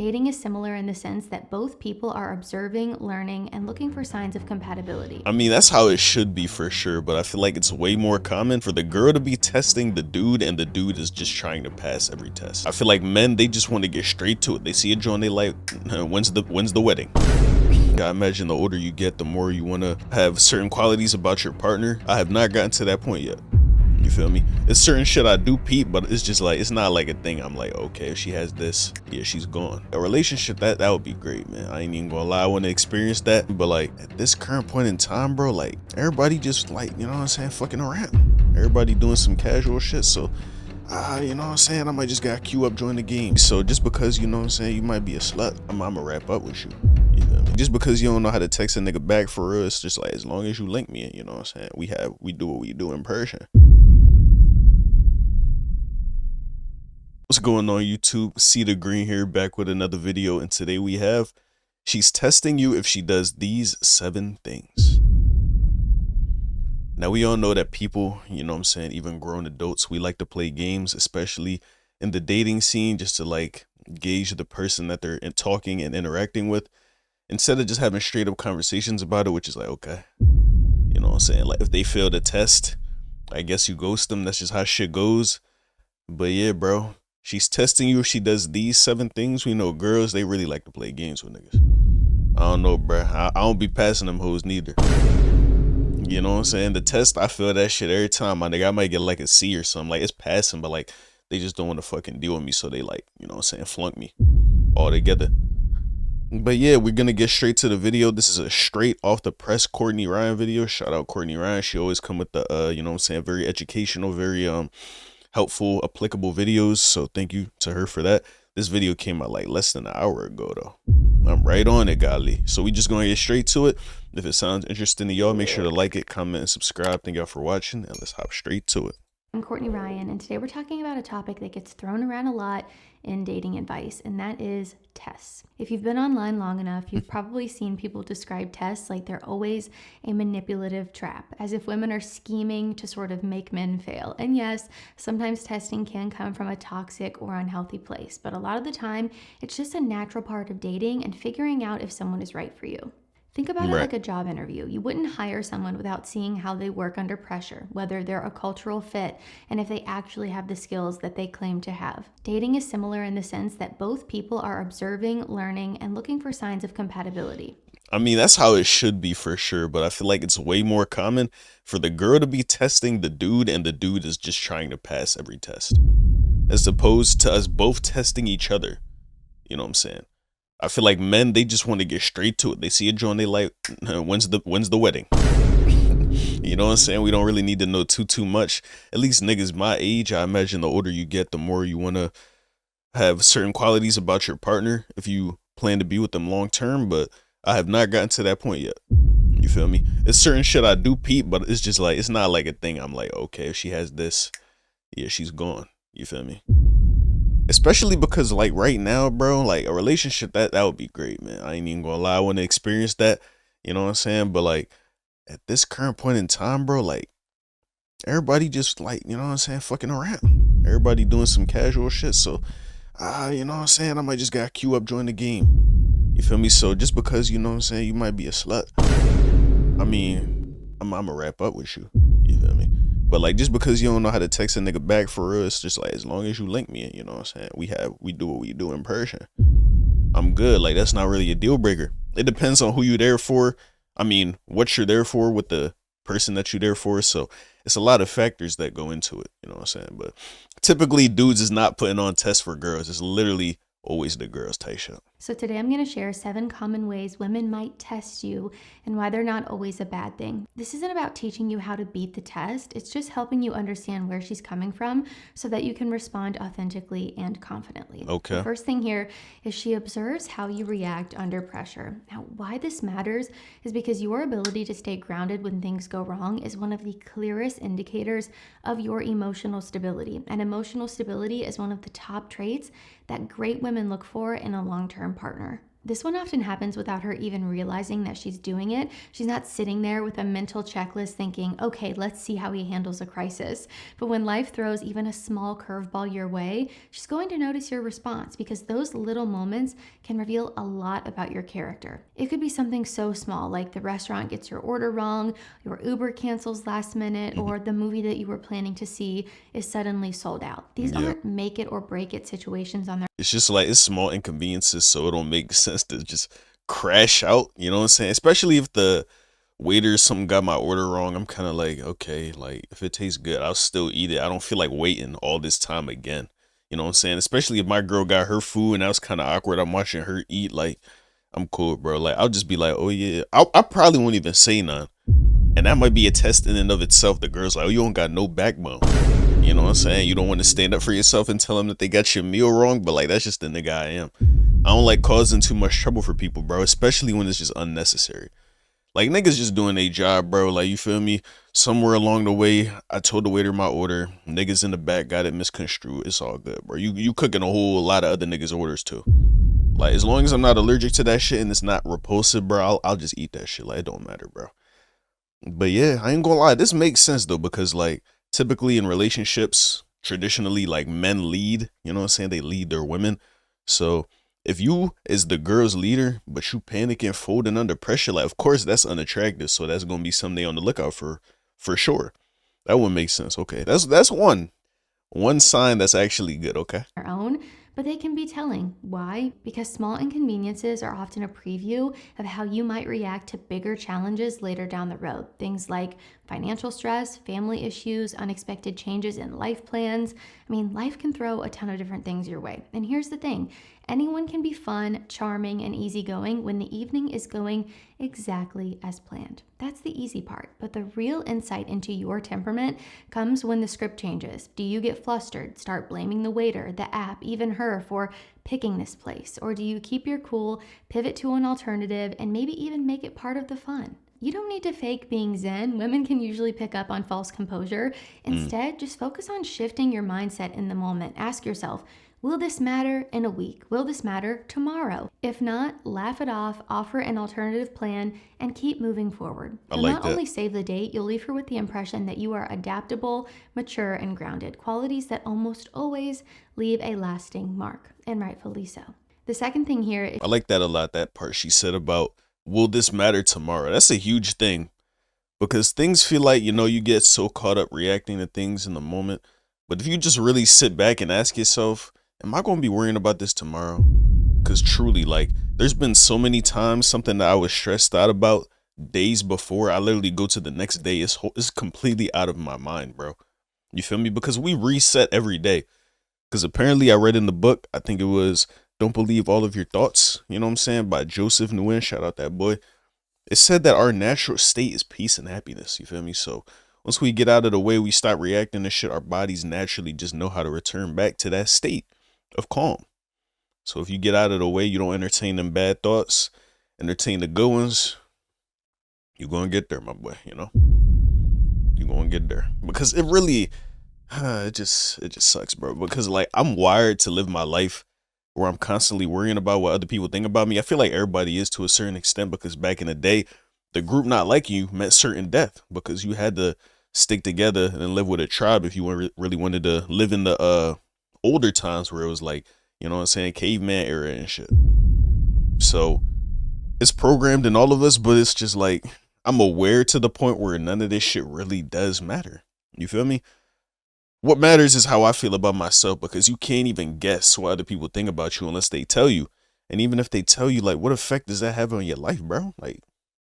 Dating is similar in the sense that both people are observing, learning, and looking for signs of compatibility. I mean, that's how it should be for sure, but I feel like it's way more common for the girl to be testing the dude and the dude is just trying to pass every test. I feel like men, they just want to get straight to it. They see a joint, they like, when's the wedding? I imagine the older you get, the more you want to have certain qualities about your partner. I have not gotten to that point yet. You feel me? It's certain shit I do peep, but it's just like, it's not like a thing I'm like, okay, if she has this, yeah, she's gone. A relationship, that would be great, man. I ain't even gonna lie, I want to experience that. But like, at this current point in time, bro, like, everybody just like, you know what I'm saying, fucking around. Everybody doing some casual shit, so you know what I'm saying, I might just gotta queue up, join the game. So just because, you know what I'm saying, you might be a slut, I'ma wrap up with you. You feel me? Just because you don't know how to text a nigga back for real, it's just like, as long as you link me, you know what I'm saying, we do what we do in person. What's going on YouTube? cdagreen here, back with another video, and today we have, she's testing you if she does these 7 things. Now we all know that people, you know what I'm saying, even grown adults, we like to play games, especially in the dating scene, just to like gauge the person that they're talking and interacting with, instead of just having straight up conversations about it, which is like, okay, you know what I'm saying, like if they fail the test, I guess you ghost them, that's just how shit goes. But yeah, bro, she's testing you if she does these 7 things. We know girls, they really like to play games with niggas. I don't know, bro. I don't be passing them hoes neither. You know what I'm saying? The test, I feel that shit every time, my nigga. I might get like a C or something. Like, it's passing, but like, they just don't want to fucking deal with me. So they like, you know what I'm saying, flunk me altogether. But yeah, we're gonna get straight to the video. This is a straight off the press Courtney Ryan video. Shout out Courtney Ryan. She always come with the, you know what I'm saying, very educational, very, helpful, applicable videos, so thank you to her for that. This video came out like less than an hour ago though. I'm right on it, golly. So we just gonna get straight to it. If it sounds interesting to y'all, make sure to like it, comment, and subscribe. Thank y'all for watching, and let's hop straight to it. I'm Courtney Ryan, and today we're talking about a topic that gets thrown around a lot in dating advice, and that is tests. If you've been online long enough, you've probably seen people describe tests like they're always a manipulative trap, as if women are scheming to sort of make men fail. And yes, sometimes testing can come from a toxic or unhealthy place, but a lot of the time, it's just a natural part of dating and figuring out if someone is right for you. Think about it like a job interview. You wouldn't hire someone without seeing how they work under pressure, whether they're a cultural fit, and if they actually have the skills that they claim to have. Dating is similar in the sense that both people are observing, learning, and looking for signs of compatibility. I mean, that's how it should be for sure, but I feel like it's way more common for the girl to be testing the dude and the dude is just trying to pass every test, as opposed to us both testing each other. You know what I'm saying? I feel like men, they just want to get straight to it. They see a joint, they like, when's the wedding? You know what I'm saying? We don't really need to know too much. At least niggas my age, I imagine the older you get, the more you want to have certain qualities about your partner if you plan to be with them long term, but I have not gotten to that point yet. You feel me? It's certain shit I do peep, but it's just like, it's not like a thing I'm like, okay, if she has this, yeah, she's gone. You feel me? Especially because like right now, bro, like a relationship, that would be great, man. I ain't even gonna lie, I want to experience that. You know what I'm saying? But like at this current point in time, bro, like everybody just like, you know what I'm saying, fucking around. Everybody doing some casual shit. So you know what I'm saying, I might just gotta queue up, join the game. You feel me? So just because, you know what I'm saying, you might be a slut, I mean, I'ma wrap up with you. You feel me? But like, just because you don't know how to text a nigga back for real, it's just like, as long as you link me, you know what I'm saying, we do what we do in person, I'm good. Like, that's not really a deal breaker. It depends on who you're there for. I mean, what you're there for with the person that you're there for. So it's a lot of factors that go into it, you know what I'm saying? But typically dudes is not putting on tests for girls. It's literally always the girls type shit. So today I'm going to share 7 common ways women might test you and why they're not always a bad thing. This isn't about teaching you how to beat the test. It's just helping you understand where she's coming from so that you can respond authentically and confidently. Okay. The first thing here is she observes how you react under pressure. Now, why this matters is because your ability to stay grounded when things go wrong is one of the clearest indicators of your emotional stability. And emotional stability is one of the top traits that great women look for in a long-term partner. This one often happens without her even realizing that she's doing it. She's not sitting there with a mental checklist thinking, okay, let's see how he handles a crisis. But when life throws even a small curveball your way, she's going to notice your response because those little moments can reveal a lot about your character. It could be something so small like the restaurant gets your order wrong, your Uber cancels last minute, Mhm. or the movie that you were planning to see is suddenly sold out. These Yeah. aren't make it or break it situations on their It's just like it's small inconveniences, so it don't make sense to just crash out. You know what I'm saying? Especially if the waiter some got my order wrong. I'm kind of like, okay, like if it tastes good, I'll still eat it. I don't feel like waiting all this time again. You know what I'm saying? Especially if my girl got her food and that was kind of awkward. I'm watching her eat. Like, I'm cool, bro. Like, I'll just be like, oh yeah. I probably won't even say none. And that might be a test in and of itself. The girl's like, oh, you don't got no backbone. You know what I'm saying? You don't want to stand up for yourself and tell them that they got your meal wrong. But like, that's just the nigga I am. I don't like causing too much trouble for people, bro. Especially when it's just unnecessary. Like, niggas just doing their job, bro. Like, you feel me? Somewhere along the way, I told the waiter my order. Niggas in the back got it misconstrued. It's all good, bro. You cooking a whole lot of other niggas' orders too. Like, as long as I'm not allergic to that shit and it's not repulsive, bro, I'll just eat that shit. Like, it don't matter, bro. But yeah, I ain't gonna lie. This makes sense though, because like typically in relationships, traditionally like men lead, you know what I'm saying? They lead their women. So if you is the girl's leader, but you panicking, folding under pressure, like of course that's unattractive. So that's gonna be something they on the lookout for sure. That would make sense. Okay. That's one sign that's actually good, okay? their own, but they can be telling. Why? Because small inconveniences are often a preview of how you might react to bigger challenges later down the road. Things like financial stress, family issues, unexpected changes in life plans. I mean, life can throw a ton of different things your way. And here's the thing, anyone can be fun, charming, and easygoing when the evening is going exactly as planned. That's the easy part. But the real insight into your temperament comes when the script changes. Do you get flustered, start blaming the waiter, the app, even her for picking this place? Or do you keep your cool, pivot to an alternative, and maybe even make it part of the fun? You don't need to fake being zen. Women can usually pick up on false composure. Mm, Instead, just focus on shifting your mindset in the moment. Ask yourself, will this matter in a week? Will this matter tomorrow? If not, laugh it off, offer an alternative plan, and keep moving forward. I You'll like not that. only save the date, you'll leave her with the impression that you are adaptable, mature, and grounded, qualities that almost always leave a lasting mark, and rightfully so. The second thing here is I like that a lot, that part she said about will this matter tomorrow? That's a huge thing. Because things feel like, you get so caught up reacting to things in the moment. But if you just really sit back and ask yourself, am I going to be worrying about this tomorrow? Because truly, like, there's been so many times something that I was stressed out about days before, I literally go to the next day. It's completely out of my mind, bro. You feel me? Because we reset every day. Because apparently I read in the book, I think it was Don't Believe All of Your Thoughts, you know what I'm saying, by Joseph Nguyen. Shout out that boy. It said that our natural state is peace and happiness. You feel me? So once we get out of the way, we stop reacting to shit. Our bodies naturally just know how to return back to that state of calm. So if you get out of the way, you don't entertain them bad thoughts, entertain the good ones, you're going to get there, my boy. You're going to get there because it really, it just sucks, bro. Because like I'm wired to live my life where I'm constantly worrying about what other people think about me. I feel like everybody is to a certain extent because back in the day, the group not liking you meant certain death because you had to stick together and live with a tribe if you really wanted to live in the older times where it was like, you know what I'm saying, caveman era and shit. So it's programmed in all of us, but it's just like I'm aware to the point where none of this shit really does matter. You feel me? What matters is how I feel about myself because you can't even guess what other people think about you unless they tell you. And even if they tell you, like, what effect does that have on your life, bro? Like,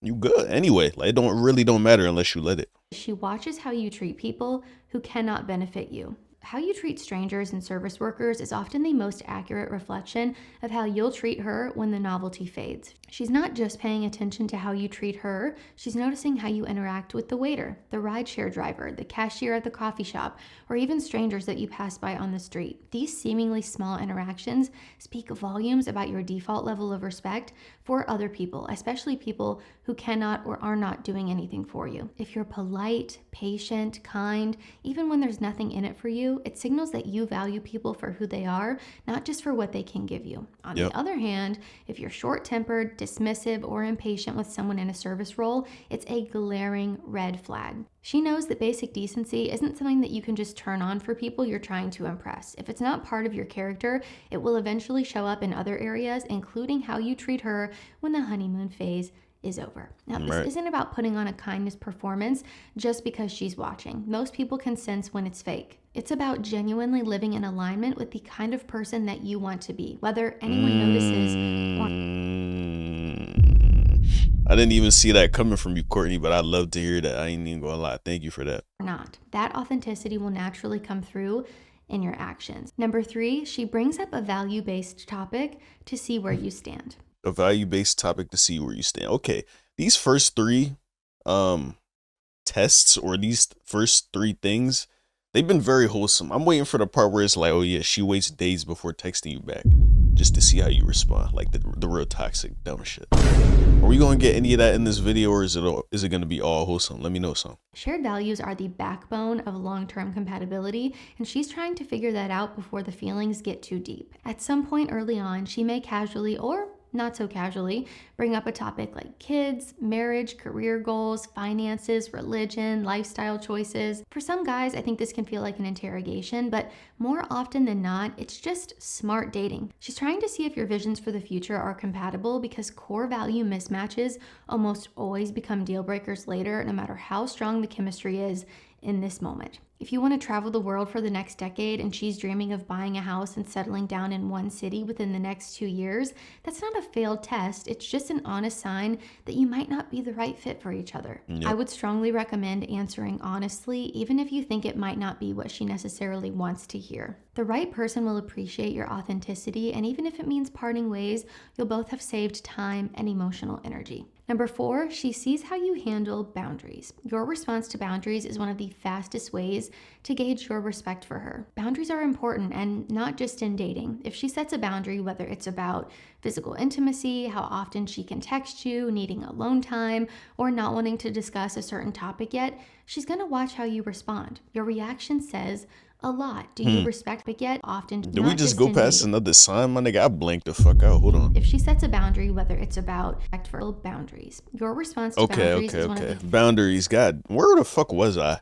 you good anyway. Like, it don't matter unless you let it. she watches how you treat people who cannot benefit you. How you treat strangers and service workers is often the most accurate reflection of how you'll treat her when the novelty fades. She's not just paying attention to how you treat her, she's noticing how you interact with the waiter, the rideshare driver, the cashier at the coffee shop, or even strangers that you pass by on the street. These seemingly small interactions speak volumes about your default level of respect for other people, especially people who cannot or are not doing anything for you. If you're polite, patient, kind, even when there's nothing in it for you, you, it signals that you value people for who they are, not just for what they can give you. On Yep. the other hand, if you're short-tempered, dismissive, or impatient with someone in a service role, it's a glaring red flag. She knows that basic decency isn't something that you can just turn on for people you're trying to impress. If it's not part of your character, it will eventually show up in other areas, including how you treat her when the honeymoon phase is over. Now, this Right. isn't about putting on a kindness performance just because she's watching. Most people can sense when it's fake. It's about genuinely living in alignment with the kind of person that you want to be, whether anyone notices or I didn't even see that coming from you, Courtney, but I'd love to hear that. I ain't even gonna lie. Thank you for that. not. That authenticity will naturally come through in your actions. Number 3, she brings up a value-based topic to see where you stand. A value-based topic to see where you stand. Okay, these first 3 tests, or these first 3 things, they've been very wholesome. I'm waiting for the part where it's like, oh yeah, she waits days before texting you back just to see how you respond, like the real toxic dumb shit. Are we gonna get any of that in this video, or is it gonna be all wholesome? Let me know some. Shared values are the backbone of long-term compatibility, and she's trying to figure that out before the feelings get too deep. At some point early on, she may casually or not so casually bring up a topic like kids, marriage, career goals, finances, religion, lifestyle choices. For some guys, I think this can feel like an interrogation, but more often than not, it's just smart dating. She's trying to see if your visions for the future are compatible, because core value mismatches almost always become deal breakers later, no matter how strong the chemistry is in this moment. If you want to travel the world for the next decade and she's dreaming of buying a house and settling down in one city within the next 2 years, that's not a failed test. It's just an honest sign that you might not be the right fit for each other. Yep. I would strongly recommend answering honestly, even if you think it might not be what she necessarily wants to hear. The right person will appreciate your authenticity, and even if it means parting ways, you'll both have saved time and emotional energy. Number 4, she sees how you handle boundaries. Your response to boundaries is one of the fastest ways to gauge your respect for her. Boundaries are important, and not just in dating. If she sets a boundary, whether it's about physical intimacy, how often she can text you, needing alone time, or not wanting to discuss a certain topic yet, she's gonna watch how you respond. Your reaction says a lot. Do you respect but yet often? Did we just go past another sign, my nigga? I blanked the fuck out. Hold on. If she sets a boundary, whether it's about for boundaries, your response to boundaries is one of the Boundaries. God, where the fuck was I?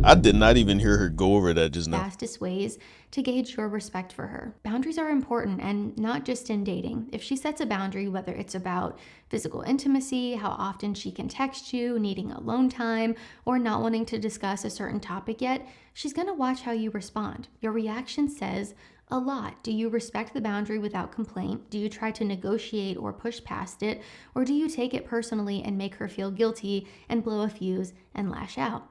I did not even hear her go over that just now. fastest ways to gauge your respect for her. Boundaries are important, and not just in dating. If she sets a boundary, whether it's about physical intimacy, how often she can text you, needing alone time, or not wanting to discuss a certain topic yet, she's gonna watch how you respond. Your reaction says a lot. Do you respect the boundary without complaint? Do you try to negotiate or push past it? Or do you take it personally and make her feel guilty and blow a fuse and lash out?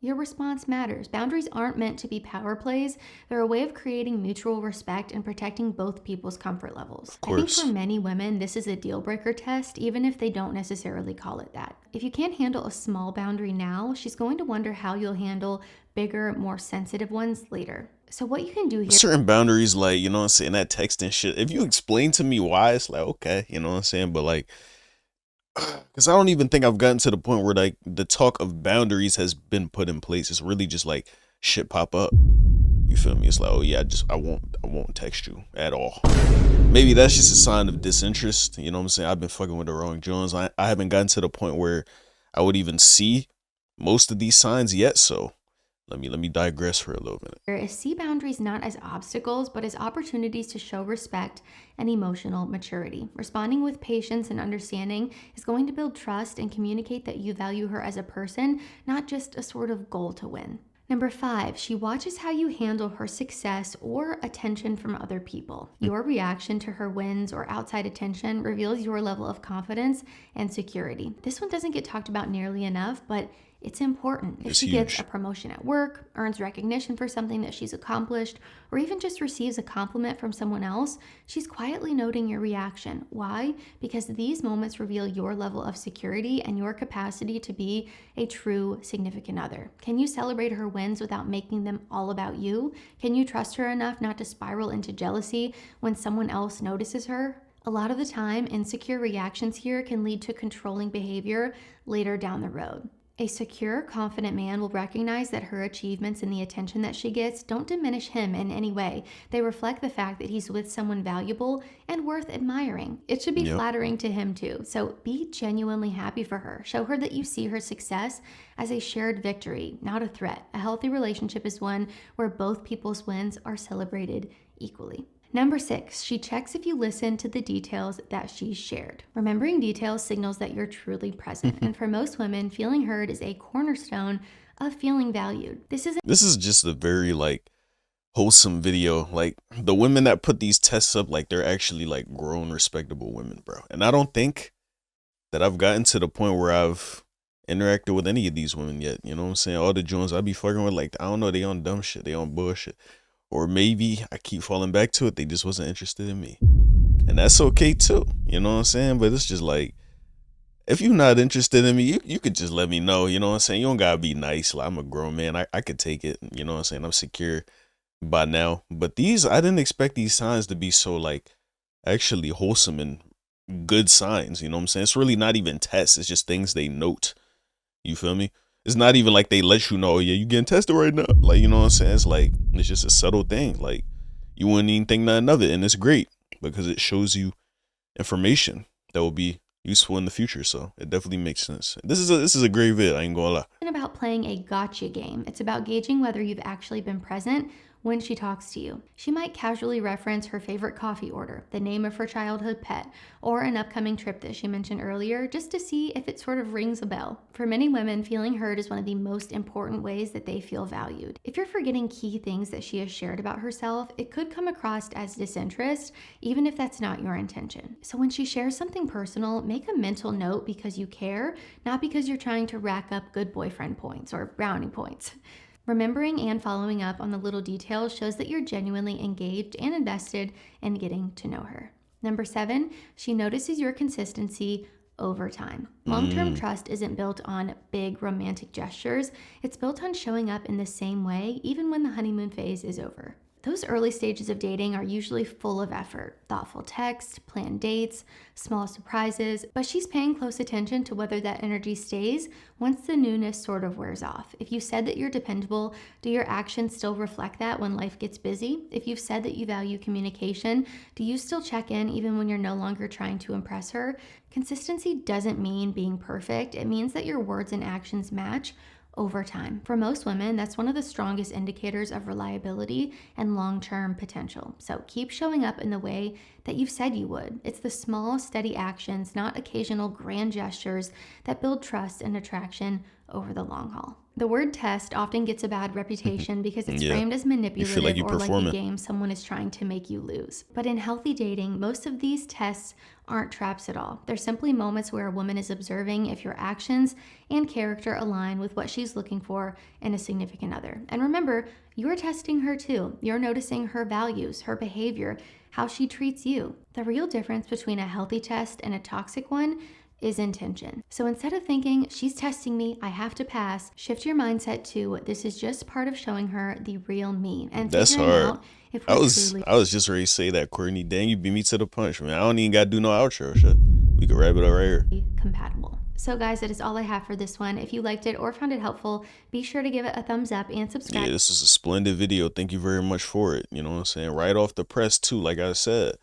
Your response matters. Boundaries aren't meant to be power plays. They're a way of creating mutual respect and protecting both people's comfort levels. I think for many women, this is a deal breaker test, even if they don't necessarily call it that. If you can't handle a small boundary now, she's going to wonder how you'll handle bigger, more sensitive ones later. So what you can do here, certain boundaries, like, you know what I'm saying, that text and shit, if you explain to me why, it's like, okay, you know what I'm saying, but like, because I don't even think I've gotten to the point where like the talk of boundaries has been put in place. It's really just like shit pop up. You feel me? It's like, oh yeah, I won't text you at all. Maybe that's just a sign of disinterest. You know what I'm saying? I've been fucking with the wrong Jones. I haven't gotten to the point where I would even see most of these signs yet. So let me digress for a little minute. see boundaries not as obstacles, but as opportunities to show respect and emotional maturity. Responding with patience and understanding is going to build trust and communicate that you value her as a person, not just a sort of goal to win. Number 5, she watches how you handle her success or attention from other people. Your reaction to her wins or outside attention reveals your level of confidence and security. This one doesn't get talked about nearly enough, but it's important. If she gets a promotion at work, earns recognition for something that she's accomplished, or even just receives a compliment from someone else, she's quietly noting your reaction. Why? Because these moments reveal your level of security and your capacity to be a true significant other. Can you celebrate her wins without making them all about you? Can you trust her enough not to spiral into jealousy when someone else notices her? A lot of the time, insecure reactions here can lead to controlling behavior later down the road. A secure, confident man will recognize that her achievements and the attention that she gets don't diminish him in any way. They reflect the fact that he's with someone valuable and worth admiring. It should be Yep. flattering to him too. So be genuinely happy for her. Show her that you see her success as a shared victory, not a threat. A healthy relationship is one where both people's wins are celebrated equally. Number 6, she checks if you listen to the details that she's shared. Remembering details signals that you're truly present. And for most women, feeling heard is a cornerstone of feeling valued. This is just a very like wholesome video. Like the women that put these tests up, like they're actually like grown, respectable women, bro. And I don't think that I've gotten to the point where I've interacted with any of these women yet. You know what I'm saying? All the Jones I be fucking with, like, I don't know, they on dumb shit, they on bullshit. Or maybe I keep falling back to it, they just wasn't interested in me. And that's okay too. You know what I'm saying? But it's just like, if you're not interested in me, you could just let me know. You know what I'm saying? You don't gotta be nice. Like, I'm a grown man. I could take it. You know what I'm saying? I'm secure by now. But these, I didn't expect these signs to be so like actually wholesome and good signs. You know what I'm saying? It's really not even tests. It's just things they note. You feel me? It's not even like they let you know, oh, yeah, you getting tested right now. Like, you know what I'm saying? It's like, it's just a subtle thing. Like, you wouldn't even think nothing of it. And it's great because it shows you information that will be useful in the future. So it definitely makes sense. This is a great vid. I ain't gonna lie. About playing a gotcha game. It's about gauging whether you've actually been present when she talks to you. She might casually reference her favorite coffee order, the name of her childhood pet, or an upcoming trip that she mentioned earlier, just to see if it sort of rings a bell. For many women, feeling heard is one of the most important ways that they feel valued. If you're forgetting key things that she has shared about herself, it could come across as disinterest, even if that's not your intention. So when she shares something personal, make a mental note because you care, not because you're trying to rack up good boyfriend points or brownie points. Remembering and following up on the little details shows that you're genuinely engaged and invested in getting to know her. Number 7, she notices your consistency over time. Long-term trust isn't built on big romantic gestures. It's built on showing up in the same way, even when the honeymoon phase is over. Those early stages of dating are usually full of effort, thoughtful texts, planned dates, small surprises, but she's paying close attention to whether that energy stays once the newness sort of wears off. If you said that you're dependable, do your actions still reflect that when life gets busy? If you've said that you value communication, do you still check in even when you're no longer trying to impress her? Consistency doesn't mean being perfect. It means that your words and actions match over time. For most women, that's one of the strongest indicators of reliability and long-term potential. So keep showing up in the way that you've said you would. It's the small, steady actions, not occasional grand gestures, that build trust and attraction over the long haul. The word test often gets a bad reputation because it's framed as manipulative or like a game someone is trying to make you lose. But in healthy dating, most of these tests aren't traps at all. They're simply moments where a woman is observing if your actions and character align with what she's looking for in a significant other. And remember, you're testing her too. You're noticing her values, her behavior, how she treats you. The real difference between a healthy test and a toxic one is intention. So instead of thinking, she's testing me, I have to pass, shift your mindset to, this is just part of showing her the real me. And that's figuring hard. out if I was just ready to say that, Courtney. Dang, you beat me to the punch, man. I don't even gotta do no outro shit. We can wrap it up right here. Compatible. So guys, that is all I have for this one. If you liked it or found it helpful, be sure to give it a thumbs up and subscribe. Yeah, this is a splendid video. Thank you very much for it. You know what I'm saying? Right off the press too, like I said.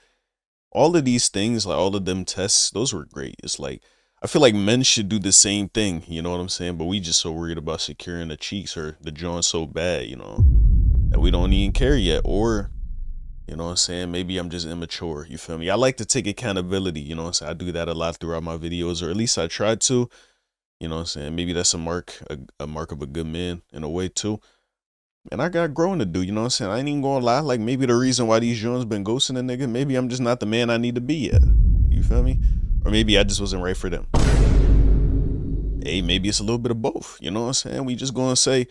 All of these things, like all of them tests, those were great. It's like, I feel like men should do the same thing, you know what I'm saying? But we just so worried about securing the cheeks or the joint so bad, you know, that we don't even care yet. Or, you know what I'm saying? Maybe I'm just immature, you feel me? I like to take accountability, you know what I'm saying? I do that a lot throughout my videos, or at least I try to, you know what I'm saying? Maybe that's a mark of a good man in a way too. And I got growing to do, you know what I'm saying? I ain't even gonna lie. Like, maybe the reason why these joints been ghosting a nigga, maybe I'm just not the man I need to be yet. You feel me? Or maybe I just wasn't right for them. Hey, maybe it's a little bit of both. You know what I'm saying? We just gonna say,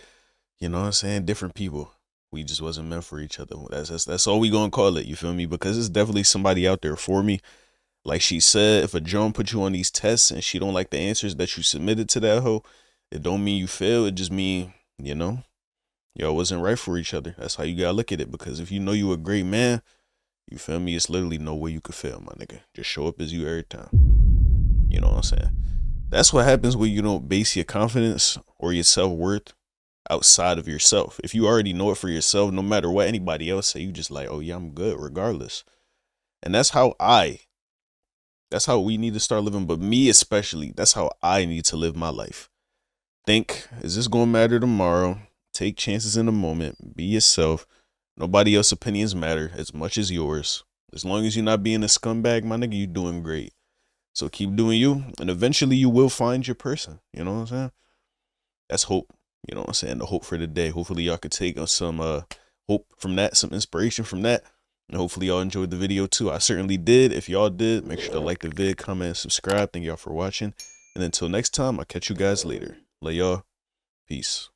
you know what I'm saying? Different people. We just wasn't meant for each other. That's all we gonna call it. You feel me? Because there's definitely somebody out there for me. Like she said, if a Joan put you on these tests and she don't like the answers that you submitted to that hoe, it don't mean you fail. It just mean, you know, y'all wasn't right for each other. That's how you gotta look at it. Because if you know you a great man, you feel me? It's literally no way you could fail, my nigga. Just show up as you every time. You know what I'm saying? That's what happens when you don't base your confidence or your self-worth outside of yourself. If you already know it for yourself, no matter what anybody else say, you just like, oh yeah, I'm good regardless. And that's how we need to start living. But me especially, that's how I need to live my life. Think, is this going to matter tomorrow? Take chances in the moment. Be yourself. Nobody else's opinions matter as much as yours. As long as you're not being a scumbag, my nigga, you doing great. So keep doing you, and eventually you will find your person. You know what I'm saying? That's hope. You know what I'm saying? The hope for the day. Hopefully y'all could take some hope from that, some inspiration from that. And hopefully y'all enjoyed the video too. I certainly did. If y'all did, make sure to like the vid, comment, and subscribe. Thank y'all for watching. And until next time, I'll catch you guys later. Love y'all. Peace.